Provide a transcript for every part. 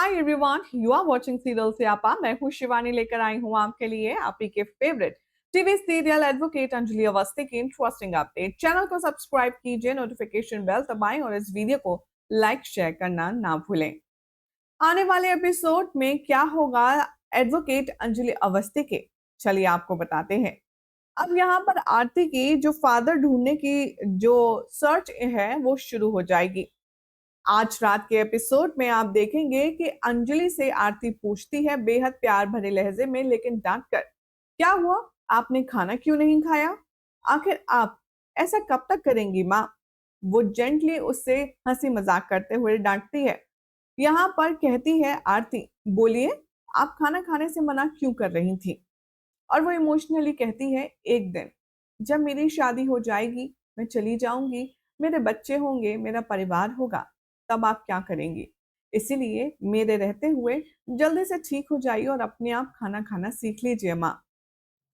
Hi everyone, you are watching serial Syapa. मैं हूँ शिवानी, लेकर आई हूँ आपके लिए आप ही के favourite TV serial advocate Anjali Awasthi की इंटरेस्टिंग अपडेट। चैनल को सब्सक्राइब कीजिए, नोटिफिकेशन बेल दबाएं और इस वीडियो को लाइक शेयर करना ना भूलें। आने वाले एपिसोड में क्या होगा एडवोकेट अंजलि अवस्थी के, चलिए आपको बताते हैं। अब यहाँ पर आरती की जो फादर ढूंढने की जो सर्च है वो शुरू हो जाएगी। आज रात के एपिसोड में आप देखेंगे कि अंजलि से आरती पूछती है बेहद प्यार भरे लहजे में, लेकिन डांट कर, क्या हुआ, आपने खाना क्यों नहीं खाया? आखिर आप ऐसा कब तक करेंगी माँ? वो जेंटली उससे हंसी मजाक करते हुए डांटती है। यहाँ पर कहती है आरती, बोलिए, आप खाना खाने से मना क्यों कर रही थी? और वो इमोशनली कहती है, एक दिन जब मेरी शादी हो जाएगी, मैं चली जाऊंगी, मेरे बच्चे होंगे, मेरा परिवार होगा, तब आप क्या करेंगी? इसीलिए मेरे रहते हुए जल्दी से ठीक हो जाइए और अपने आप खाना खाना सीख लीजिए माँ।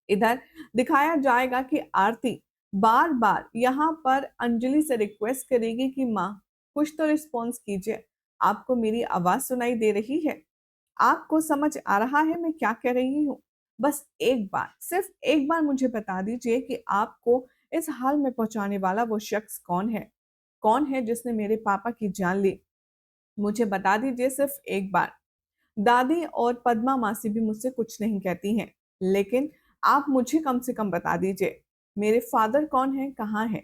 इधर दिखाया जाएगा कि आरती बार बार यहाँ पर अंजलि से रिक्वेस्ट करेगी कि माँ, कुछ तो रिस्पॉन्स कीजिए, आपको मेरी आवाज सुनाई दे रही है, आपको समझ आ रहा है मैं क्या कह रही हूँ? बस एक बार, सिर्फ एक बार मुझे बता दीजिए कि आपको इस हाल में पहुंचाने वाला वो शख्स कौन है? कौन है जिसने मेरे पापा की जान ली? मुझे बता दीजिए सिर्फ एक बार। दादी और पद्मा मासी भी मुझसे कुछ नहीं कहती हैं, लेकिन आप मुझे कम से कम बता दीजिए, मेरे फादर कौन है, कहाँ है?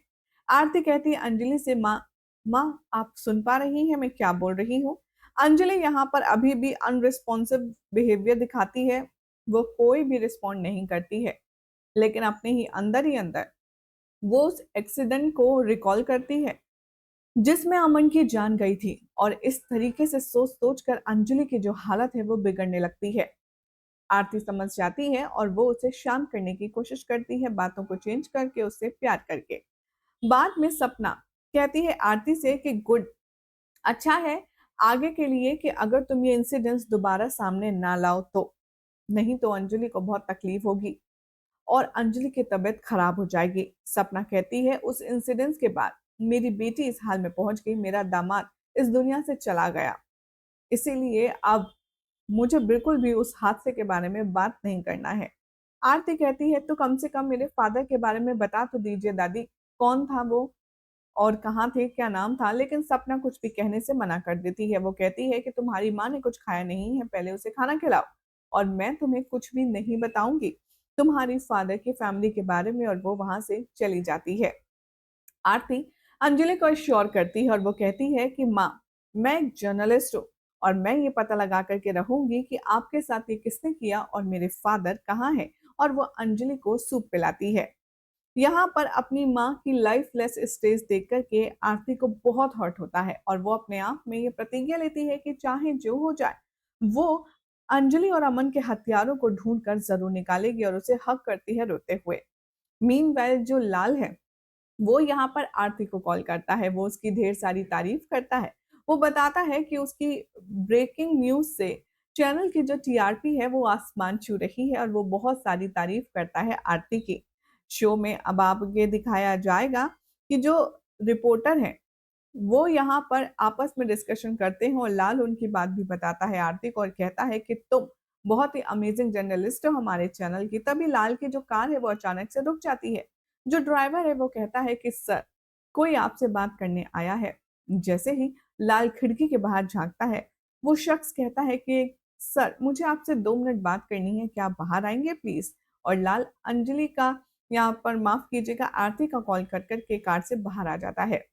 आरती कहती है अंजलि से, माँ, माँ आप सुन पा रही हैं मैं क्या बोल रही हूँ? अंजलि यहाँ पर अभी भी अनरिस्पॉन्सिव बिहेवियर दिखाती है। वो कोई भी रिस्पॉन्ड नहीं करती है, लेकिन अपने ही अंदर वो उस एक्सीडेंट को रिकॉल करती है जिसमें अमन की जान गई थी, और इस तरीके से सोच सोच कर अंजलि की जो हालत है वो बिगड़ने लगती है। आरती समझ जाती है और वो उसे शांत करने की कोशिश करती है, बातों को चेंज करके, उससे प्यार करके। बाद में सपना कहती है आरती से कि गुड, अच्छा है आगे के लिए कि अगर तुम ये इंसिडेंट्स दोबारा सामने ना लाओ तो, नहीं तो अंजलि को बहुत तकलीफ होगी और अंजलि की तबीयत खराब हो जाएगी। सपना कहती है उस इंसिडेंट के बाद मेरी बेटी इस हाल में पहुंच गई, मेरा दामाद इस दुनिया से चला गया, इसीलिए अब मुझे बिल्कुल भी उस हादसे के बारे में बात नहीं करना है। आरती कहती है तो कम से कम मेरे फादर के बारे में बता तो दीजिए दादी, कौन था वो और कहाँ थे, क्या नाम था? लेकिन सपना कुछ भी कहने से मना कर देती है। वो कहती है कि तुम्हारी माँ ने कुछ खाया नहीं है, पहले उसे खाना खिलाओ और मैं तुम्हें कुछ भी नहीं बताऊंगी तुम्हारी फादर की फैमिली के बारे में, और वो वहां से चली जाती है। आरती अंजलि को श्योर करती है और वो कहती है कि माँ, मैं एक जर्नलिस्ट हूँ और मैं ये पता लगा करके रहूंगी कि आपके साथ ये किसने किया और मेरे फादर कहाँ हैं। और वो अंजलि को सूप पिलाती है। यहाँ पर अपनी माँ की लाइफलेस स्टेज देख करके आरती को बहुत हर्ट होता है और वो अपने आप में ये प्रतिज्ञा लेती है कि चाहे जो हो जाए, वो अंजलि और अमन के हथियारों को ढूंढ कर जरूर निकालेगी, और उसे हक करती है रोते हुए। मीनवाइल जो लाल है वो यहाँ पर आरती को कॉल करता है, वो उसकी ढेर सारी तारीफ करता है। वो बताता है कि उसकी ब्रेकिंग न्यूज से चैनल की जो टीआरपी है वो आसमान छू रही है, और वो बहुत सारी तारीफ करता है आरती की। शो में अब आगे दिखाया जाएगा कि जो रिपोर्टर हैं वो यहाँ पर आपस में डिस्कशन करते हैं, और लाल उनकी बात भी बताता है आरती को और कहता है कि तुम बहुत ही अमेजिंग जर्नलिस्ट हो हमारे चैनल की। तभी लाल की जो कार है वो अचानक से रुक जाती है। जो ड्राइवर है वो कहता है कि सर, कोई आपसे बात करने आया है। जैसे ही लाल खिड़की के बाहर झांकता है, वो शख्स कहता है कि सर, मुझे आपसे 2 मिनट बात करनी है, क्या आप बाहर आएंगे प्लीज? और लाल अंजलि का, यहाँ पर माफ कीजिएगा, आरती का कॉल कर करके कार से बाहर आ जाता है।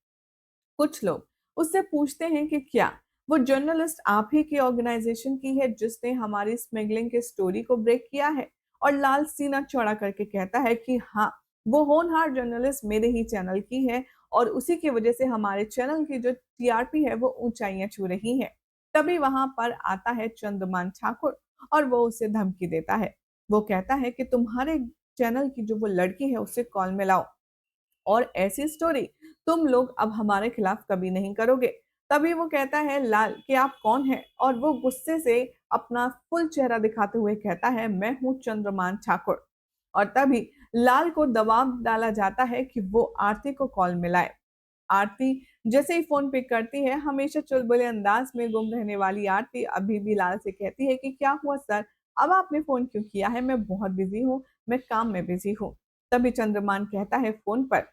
कुछ लोग उससे पूछते हैं कि क्या वो जर्नलिस्ट आप ही की ऑर्गेनाइजेशन की है जिसने हमारी स्मगलिंग के स्टोरी को ब्रेक किया है? और लाल सीना चौड़ा करके कहता है कि हाँ, वो होनहार जर्नलिस्ट मेरे ही चैनल की है, और उसी की वजह से हमारे चैनल की जो टीआरपी है वो ऊंचाइयां छू रही है। तभी वहां पर आता है चंद्रमान ठाकुर और वो उसे धमकी देता है। वो कहता है कि तुम्हारे चैनल की जो वो लड़की है उसे कॉल में लाओ, और ऐसी स्टोरी तुम लोग अब हमारे खिलाफ कभी नहीं करोगे। तभी वो कहता है लाल कि आप कौन हैं, और वो गुस्से से अपना फुल चेहरा दिखाते हुए कहता है मैं हूं चंद्रमान ठाकुर। और तभी लाल को दबाव डाला जाता है कि वो आरती को कॉल मिलाए। आरती जैसे ही फोन पिक करती है, हमेशा चुलबुले अंदाज में गुम रहने वाली आरती अभी भी लाल से कहती है कि क्या हुआ सर, अब आपने फोन क्यों किया है? मैं बहुत बिजी हूँ, मैं काम में बिजी हूँ। तभी चंद्रमान कहता है फोन पर,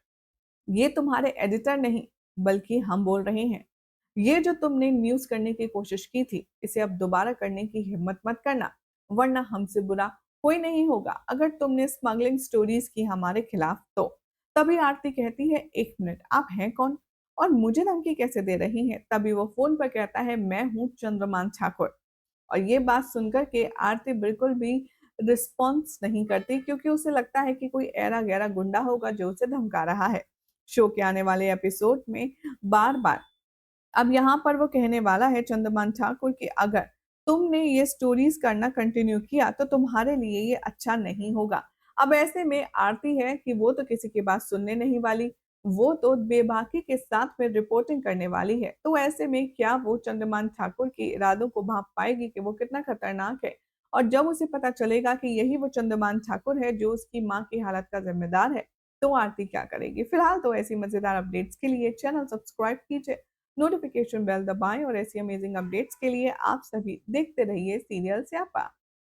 ये तुम्हारे एडिटर नहीं बल्कि हम बोल रहे हैं। ये जो तुमने न्यूज़ करने की कोशिश की थी, इसे अब दोबारा करने की हिम्मत मत करना, वरना हमसे बुरा कोई नहीं होगा अगर तुमने स्मगलिंग स्टोरीज की हमारे खिलाफ तो। तभी आरती कहती है, एक मिनट, आप हैं कौन और मुझे धमकी कैसे दे रही हैं? तभी वो फोन पर कहता है, मैं हूँ चंद्रमान ठाकुर। और ये बात सुनकर के आरती बिल्कुल भी रिस्पॉन्स नहीं करती, क्योंकि उसे लगता है कि कोई ऐरा गैरा गुंडा होगा जो उसे धमका रहा है। शो के आने वाले एपिसोड में बार बार अब यहाँ पर वो कहने वाला है चंद्रमान ठाकुर कि अगर तुमने ये स्टोरीज करना कंटिन्यू किया तो तुम्हारे लिए ये अच्छा नहीं होगा। अब ऐसे में आरती है कि वो तो किसी की बात सुनने नहीं वाली, वो तो बेबाकी के साथ में रिपोर्टिंग करने वाली है। तो ऐसे में क्या वो चंद्रमान ठाकुर के इरादों को भांप पाएगी कि वो कितना खतरनाक है? और जब उसे पता चलेगा कि यही वो चंद्रमान ठाकुर है जो उसकी माँ की हालत का जिम्मेदार है, तो आरती क्या करेगी? फिलहाल तो ऐसी मजेदार अपडेट्स के लिए चैनल सब्सक्राइब कीजिए, नोटिफिकेशन बेल दबाएं और ऐसी अमेजिंग अपडेट्स के लिए आप सभी देखते रहिए सीरियल स्यापा।